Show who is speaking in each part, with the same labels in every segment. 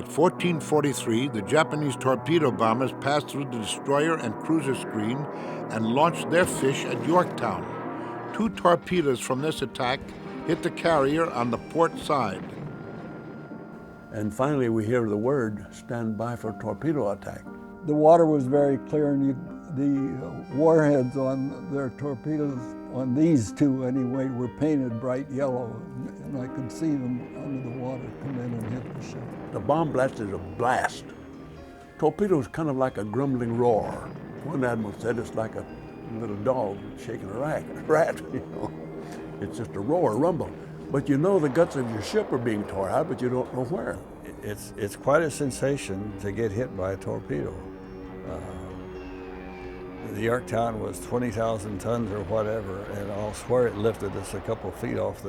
Speaker 1: At 1443, the Japanese torpedo bombers passed through the destroyer and cruiser screen and launched their fish at Yorktown. 2 torpedoes from this attack hit the carrier on the port side.
Speaker 2: And finally we hear the word, stand by for torpedo attack.
Speaker 3: The water was very clear, and the warheads on their torpedoes, on these 2 anyway, were painted bright yellow, and I could see them under the water come in and hit the ship.
Speaker 2: The bomb blast is a blast. Torpedo is kind of like a grumbling roar. One admiral said it's like a little dog shaking a rat, you know. It's just a roar, a rumble. But you know the guts of your ship are being tore out, but you don't know where.
Speaker 4: It's quite a sensation to get hit by a torpedo. The Yorktown was 20,000 tons or whatever, and I'll swear it lifted us a couple feet off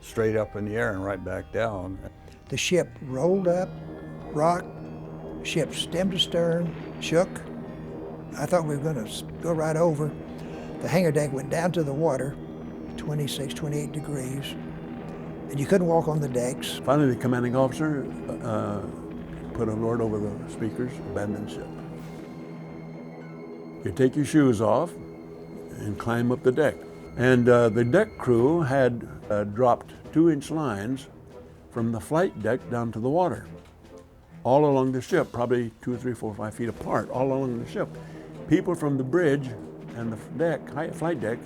Speaker 4: straight up in the air and right back down.
Speaker 5: The ship rolled up, rocked, ship stem to stern, shook. I thought we were going to go right over. The hangar deck went down to the water, 26, 28 degrees, and you couldn't walk on the decks.
Speaker 2: Finally, the commanding officer put an order over the speakers, abandon ship. You take your shoes off and climb up the deck. And the deck crew had dropped 2-inch lines from the flight deck down to the water, all along the ship, probably 2, 3, 4, 5 feet apart, all along the ship. People from the bridge and the flight deck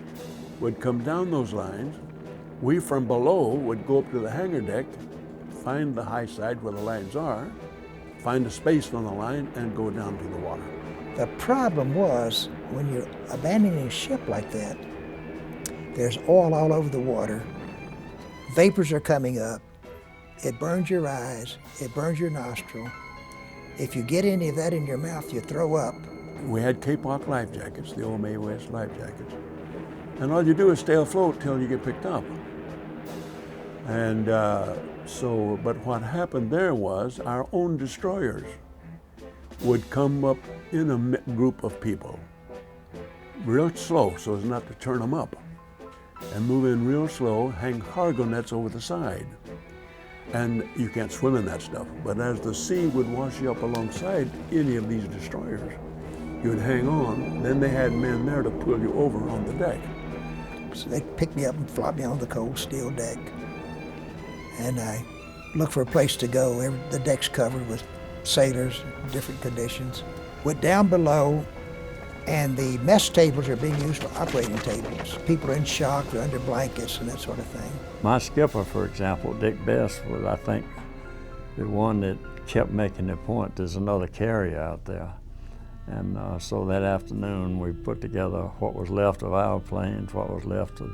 Speaker 2: would come down those lines. We from below would go up to the hangar deck, find the high side where the lines are, find a space on the line, and go down to the water.
Speaker 5: The problem was, when you're abandoning a ship like that, there's oil all over the water, vapors are coming up, it burns your eyes, it burns your nostril. If you get any of that in your mouth, you throw up.
Speaker 2: We had K-Pop life jackets, the old Midway life jackets. And all you do is stay afloat till you get picked up. And but what happened there was our own destroyers would come up in a group of people, real slow so as not to turn them up, and move in real slow, hang cargo nets over the side. And you can't swim in that stuff, but as the sea would wash you up alongside any of these destroyers, you'd hang on, then they had men there to pull you over on the deck.
Speaker 5: So they picked me up and flopped me on the cold steel deck. And I looked for a place to go. The deck's covered with sailors, different conditions. Went down below, and the mess tables are being used for operating tables. People are in shock, they're under blankets and that sort of thing.
Speaker 6: My skipper, for example, Dick Best, was, I think, the one that kept making the point, there's another carrier out there. And so that afternoon we put together what was left of our planes, what was left of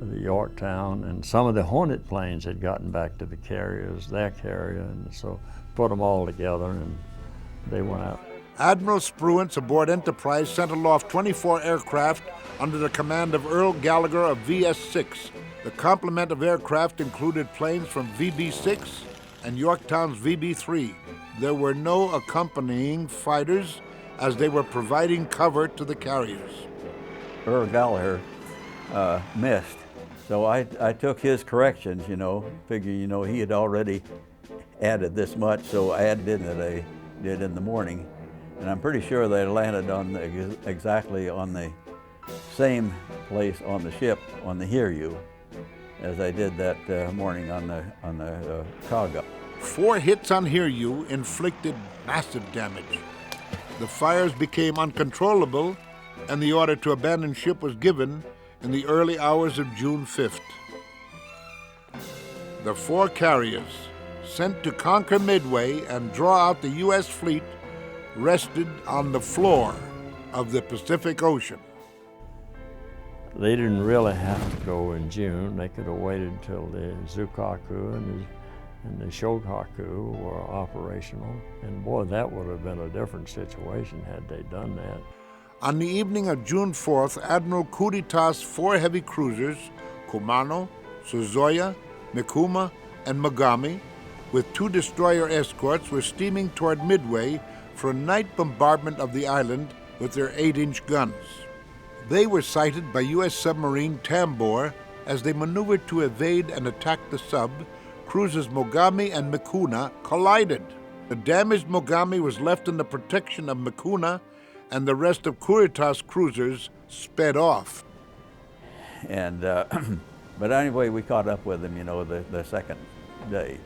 Speaker 6: the Yorktown, and some of the Hornet planes had gotten back to the carriers, their carrier, and so put them all together and they went out.
Speaker 1: Admiral Spruance aboard Enterprise sent aloft 24 aircraft under the command of Earl Gallagher of VS-6. The complement of aircraft included planes from VB-6 and Yorktown's VB-3. There were no accompanying fighters as they were providing cover to the carriers.
Speaker 7: Earl Gallagher missed, so I took his corrections, figure, he had already added this much, so I added in that I did in the morning. And I'm pretty sure they landed on exactly on the same place on the ship, on the Hiryu, as I did that morning on the Kaga.
Speaker 1: 4 hits on Hiryu inflicted massive damage. The fires became uncontrollable, and the order to abandon ship was given in the early hours of June 5th. The 4 carriers, sent to conquer Midway and draw out the U.S. fleet, rested on the floor of the Pacific Ocean.
Speaker 6: They didn't really have to go in June. They could have waited until the Zukaku and the Shokaku were operational. And boy, that would have been a different situation had they done that.
Speaker 1: On the evening of June 4th, Admiral Kudita's 4 heavy cruisers, Kumano, Suzoya, Mikuma, and Mogami, with 2 destroyer escorts, were steaming toward Midway for a night bombardment of the island with their 8-inch guns. They were sighted by U.S. submarine Tambor as they maneuvered to evade and attack the sub. Cruisers Mogami and Mikuna collided. The damaged Mogami was left in the protection of Mikuna, and the rest of Kuritas cruisers sped off.
Speaker 7: And but anyway, we caught up with him, you know, the second day.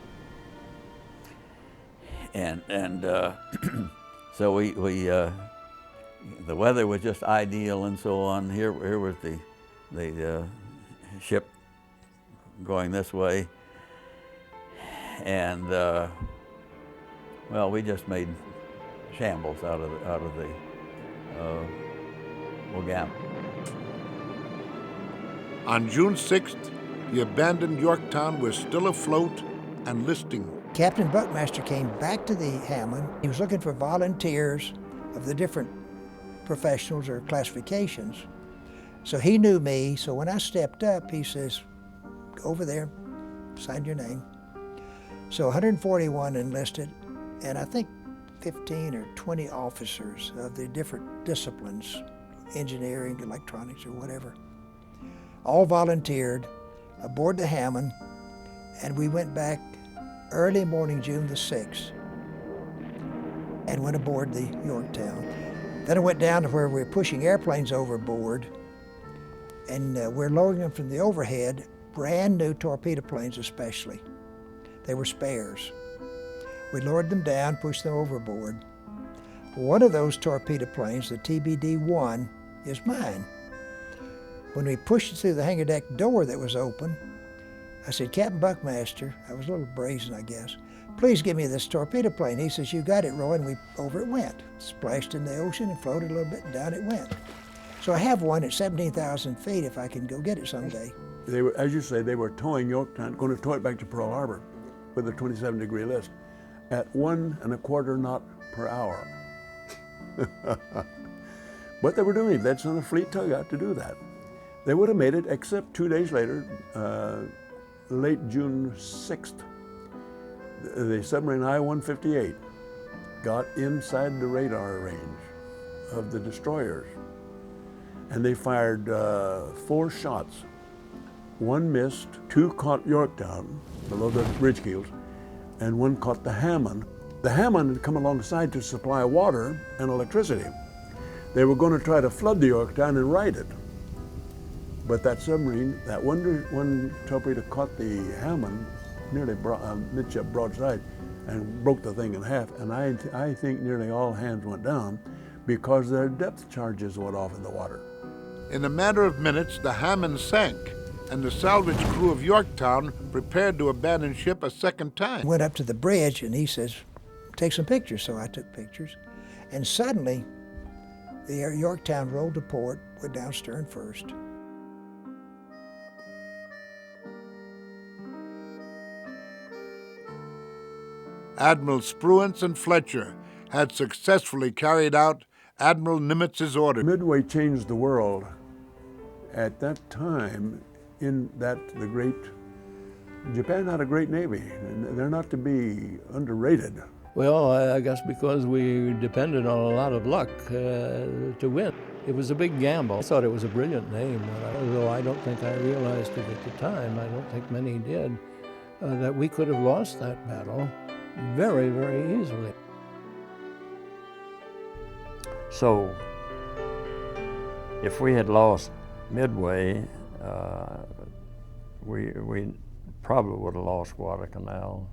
Speaker 7: And so we the weather was just ideal and so on. Here was the ship going this way, and well, we just made shambles out of the Mogami.
Speaker 1: On June 6th, the abandoned Yorktown was still afloat and listing.
Speaker 5: Captain Buckmaster came back to the Hammond. He was looking for volunteers of the different professionals or classifications. So he knew me, so when I stepped up, he says, "Go over there, sign your name." So 141 enlisted, and I think 15 or 20 officers of the different disciplines, engineering, electronics, or whatever, all volunteered aboard the Hammond, and we went back early morning, June the 6th, and went aboard the Yorktown. Then I went down to where we were pushing airplanes overboard, and we're lowering them from the overhead, brand new torpedo planes especially. They were spares. We lowered them down, pushed them overboard. One of those torpedo planes, the TBD-1, is mine. When we pushed it through the hangar deck door that was open, I said, "Captain Buckmaster," I was a little brazen, I guess, "please give me this torpedo plane." He says, "You got it, Roy," and over it went. Splashed in the ocean and floated a little bit, and down it went. So I have one at 17,000 feet if I can go get it someday.
Speaker 2: They were, as you say, they were towing Yorktown, going to tow it back to Pearl Harbor with a 27-degree list at 1 1/4 knot per hour. But they were doing it. That's on a fleet tug out to do that. They would have made it, except 2 days later, late June 6th, the submarine I-158 got inside the radar range of the destroyers, and they fired 4 shots. 1 missed, 2 caught Yorktown below the bridge keels, and 1 caught the Hammond. The Hammond had come alongside to supply water and electricity. They were going to try to flood the Yorktown and right it. But that submarine, that one torpedo caught the Hammond nearly midship broadside and broke the thing in half. And I think nearly all hands went down because their depth charges went off in the water.
Speaker 1: In a matter of minutes, the Hammond sank, and the salvage crew of Yorktown prepared to abandon ship a second time.
Speaker 5: Went up to the bridge, and he says, "Take some pictures." So I took pictures, and suddenly the Yorktown rolled to port, went down stern first.
Speaker 1: Admiral Spruance and Fletcher had successfully carried out Admiral Nimitz's order.
Speaker 2: Midway changed the world at that time in that Japan had a great navy, and they're not to be underrated.
Speaker 8: Well, I guess because we depended on a lot of luck to win. It was a big gamble. I thought it was a brilliant name, although I don't think I realized it at the time. I don't think many did, that we could have lost that battle very, very easily.
Speaker 6: So, if we had lost Midway, we probably would have lost Guadalcanal.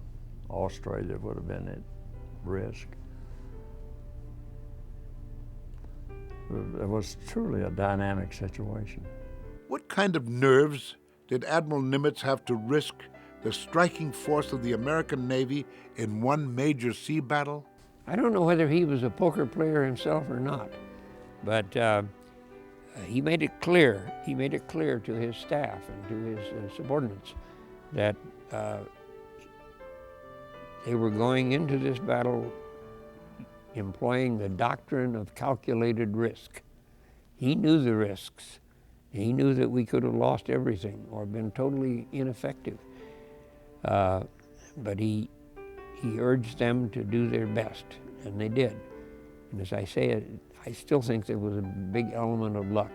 Speaker 6: Australia would have been at risk. It was truly a dynamic situation.
Speaker 1: What kind of nerves did Admiral Nimitz have to risk the striking force of the American Navy in one major sea battle?
Speaker 9: I don't know whether he was a poker player himself or not, but he made it clear. He made it clear to his staff and to his subordinates that they were going into this battle employing the doctrine of calculated risk. He knew the risks. He knew that we could have lost everything or been totally ineffective. But he urged them to do their best, and they did. And as I say, I still think there was a big element of luck.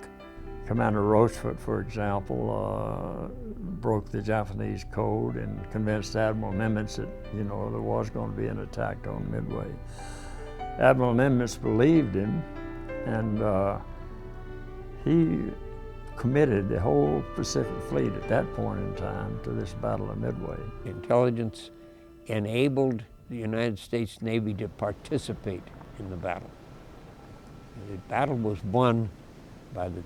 Speaker 6: Commander Rochefort, for example, broke the Japanese code and convinced Admiral Nimitz that, you know, there was going to be an attack on Midway. Admiral Nimitz believed him, and he committed the whole Pacific Fleet at that point in time to this Battle of Midway.
Speaker 9: Intelligence enabled the United States Navy to participate in the battle. The battle was won by the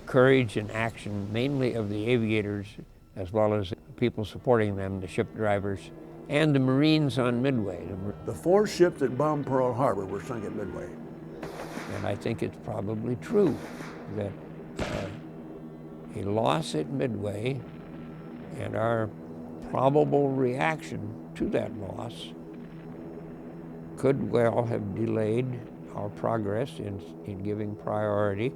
Speaker 9: courage and action, mainly of the aviators, as well as people supporting them, the ship drivers, and the Marines on Midway.
Speaker 2: The 4 ships that bombed Pearl Harbor were sunk at Midway.
Speaker 9: And I think it's probably true that a loss at Midway and our probable reaction to that loss could well have delayed our progress in giving priority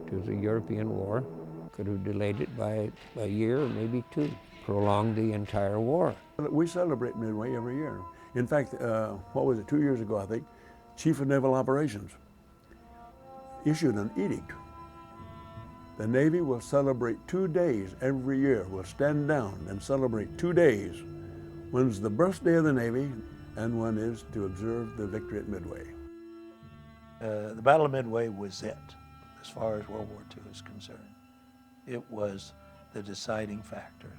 Speaker 9: to the European war, could have delayed it by a year or maybe 2, prolonged the entire war.
Speaker 2: We celebrate Midway every year. In fact, what was it, 2 years ago, I think, Chief of Naval Operations issued an edict. The Navy will celebrate 2 days every year. We'll stand down and celebrate 2 days. One's the birthday of the Navy, and one is to observe the victory at Midway.
Speaker 10: The Battle of Midway was it, as far as World War II is concerned. It was the deciding factor.